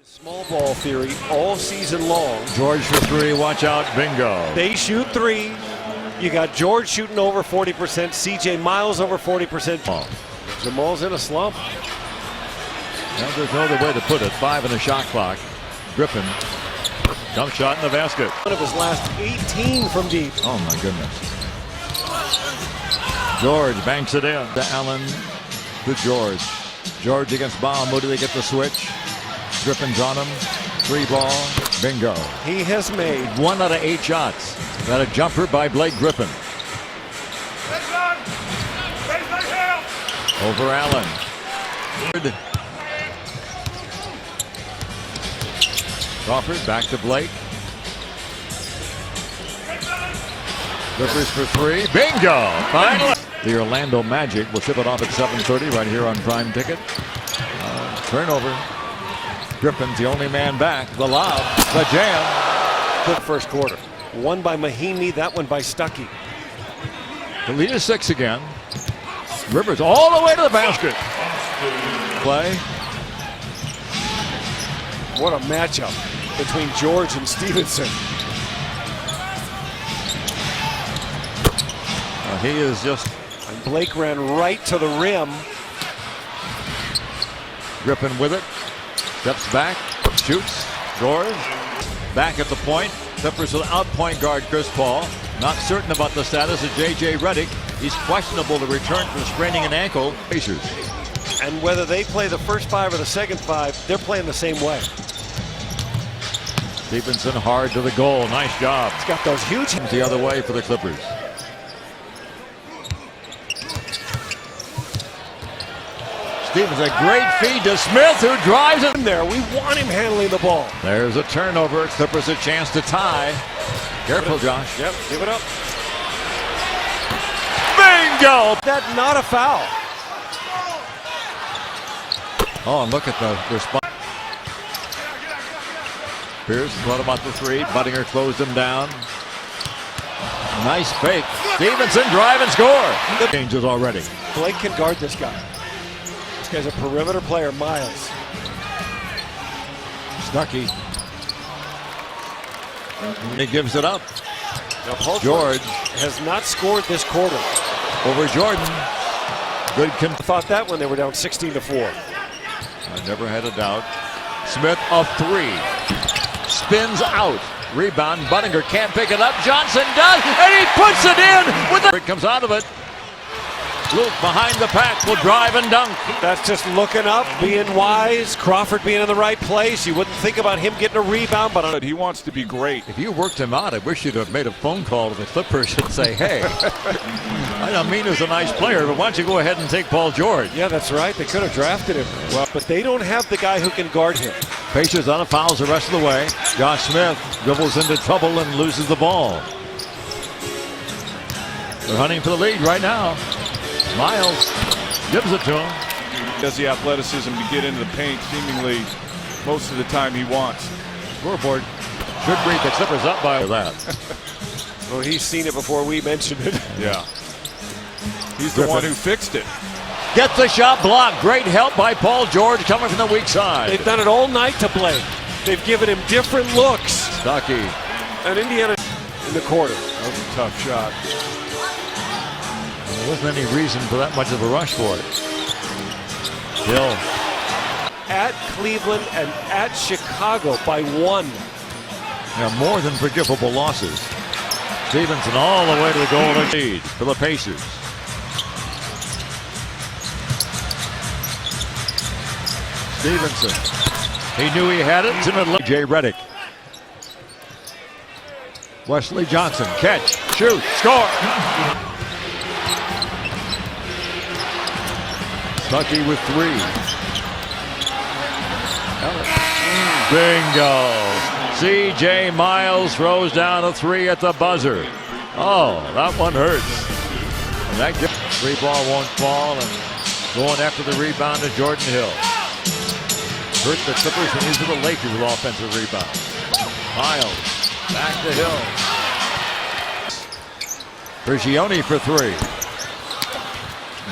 Small ball theory all season long. George for three, watch out, bingo. They shoot three. You got George shooting over 40%, CJ Miles over 40%. Jamal's in a slump. Well, there's no other way to put it. 5 in the shot clock. Griffin, jump shot in the basket. One of his last 18 from deep. Oh my goodness. George banks it in to Allen to George. George against Baum. Moody, they get the switch. Griffin's on him. 3 ball. Bingo. He has made 1 out of 8 shots. Got a jumper by Blake Griffin. Over Allen. Crawford back to Blake. Clippers for 3. Bingo! Finally. The Orlando Magic will ship it off at 7:30 right here on Prime Ticket. Turnover. Griffin's the only man back. The lob. The jam. good first quarter. One by Mahinmi, that one by Stuckey. The lead is 6 again. Rivers all the way to the basket. Play. What a matchup between George and Stevenson. He is just... And Blake ran right to the rim. Griffin with it. Steps back. Shoots. Scores. Back at the point. Clippers without point guard Chris Paul. Not certain about the status of J.J. Redick. He's questionable to return from straining an ankle. Pacers. And whether they play the first 5 or the second 5, they're playing the same way. Stevenson hard to the goal. Nice job. He's got those huge... The other way for the Clippers. Stevens, a great feed to Smith, who drives it. There, we want him handling the ball. There's a turnover. Clippers a chance to tie. Careful, Josh. Yep, give it up. Bingo! That's not a foul. Oh, and look at the response. Pierce thought about the 3. Buttinger closed him down. Nice fake. Stevenson drive and score. The changes already. Blake can guard this guy. This guy's a perimeter player, Miles. Stuckey. He gives it up. Now, Paul George has not scored this quarter. over Jordan. Good Thought that when they were down 16-4. I never had a doubt. Smith a 3. Spins out. Rebound. Buttinger can't pick it up. Johnson does, and he puts it in with the... It comes out of it. Luke behind the pack will drive and dunk. That's just looking up, being wise. Crawford being in the right place. You wouldn't think about him getting a rebound, but he wants to be great. If you worked him out, I wish you'd have made a phone call to the Clippers and say, hey, I don't mean he's a nice player, but why don't you go ahead and take Paul George? yeah, that's right. They could have drafted him. Well, but they don't have the guy who can guard him. Pacers out of fouls the rest of the way. Josh Smith dribbles into trouble and loses the ball. They're hunting for the lead right now. Miles gives it to him. Does the athleticism to get into the paint seemingly most of the time he wants. Scoreboard should read the Clippers up by that. Well, he's seen it before we mentioned it. Yeah. He's the Griffin. one who fixed it. Gets the shot blocked. Great help by Paul George coming from the weak side. They've done it all night to Blake. They've given him different looks. Stuckey. And Indiana in the quarter. That was a tough shot. There wasn't any reason for that much of a rush for it. Hill. At Cleveland and at Chicago by 1. Yeah, more than forgivable losses. Stevenson all the way to the goal to lead for the Pacers. Stevenson. He knew he had it. J. Redick. Wesley Johnson. Catch. Shoot. Score. Stuckey with 3. Bingo. C.J. Miles throws down a 3 at the buzzer. Oh, that one hurts. And that 3 ball won't fall, and going after the rebound to Jordan Hill. Hurt the Clippers and these are the Lakers with offensive rebound. Miles back to Hill. Prigioni for 3.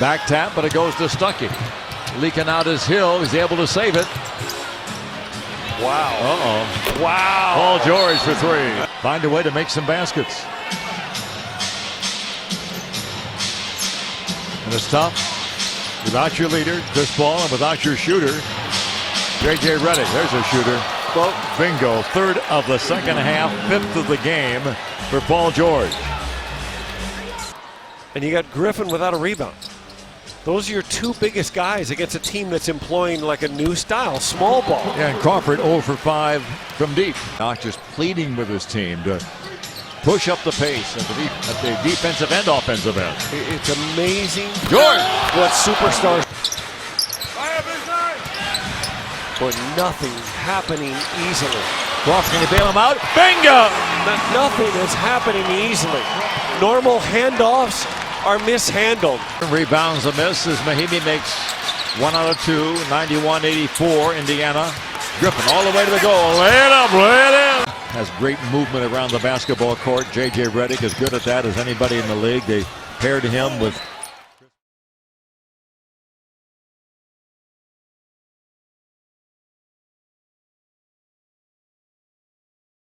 Back tap, but it goes to Stuckey. Leaking out his Hill. He's able to save it. Wow. Uh-oh. Wow. Paul George for three. Find a way to make some baskets. And it's tough. Without your leader, Chris Paul, and without your shooter, J.J. Redick. There's a shooter. Well, Bingo. Third of the second half, fifth of the game for Paul George. and you got Griffin without a rebound. Those are your two biggest guys against a team that's employing like a new style, small ball. Yeah, and Crawford 0 for 5 from deep. Not just pleading with his team to push up the pace at the defensive and offensive end. It's amazing George! what superstars. But nothing's happening easily. Crawford, can you bail him out? Bingo! Nothing is happening easily. Normal handoffs are mishandled. Rebounds a miss as Mahinmi makes 1 out of 2, 91-84, Indiana. Griffin all the way to the goal. Lay it up, lay it in. Has great movement around the basketball court. J.J. Redick is good at that as anybody in the league. They paired him with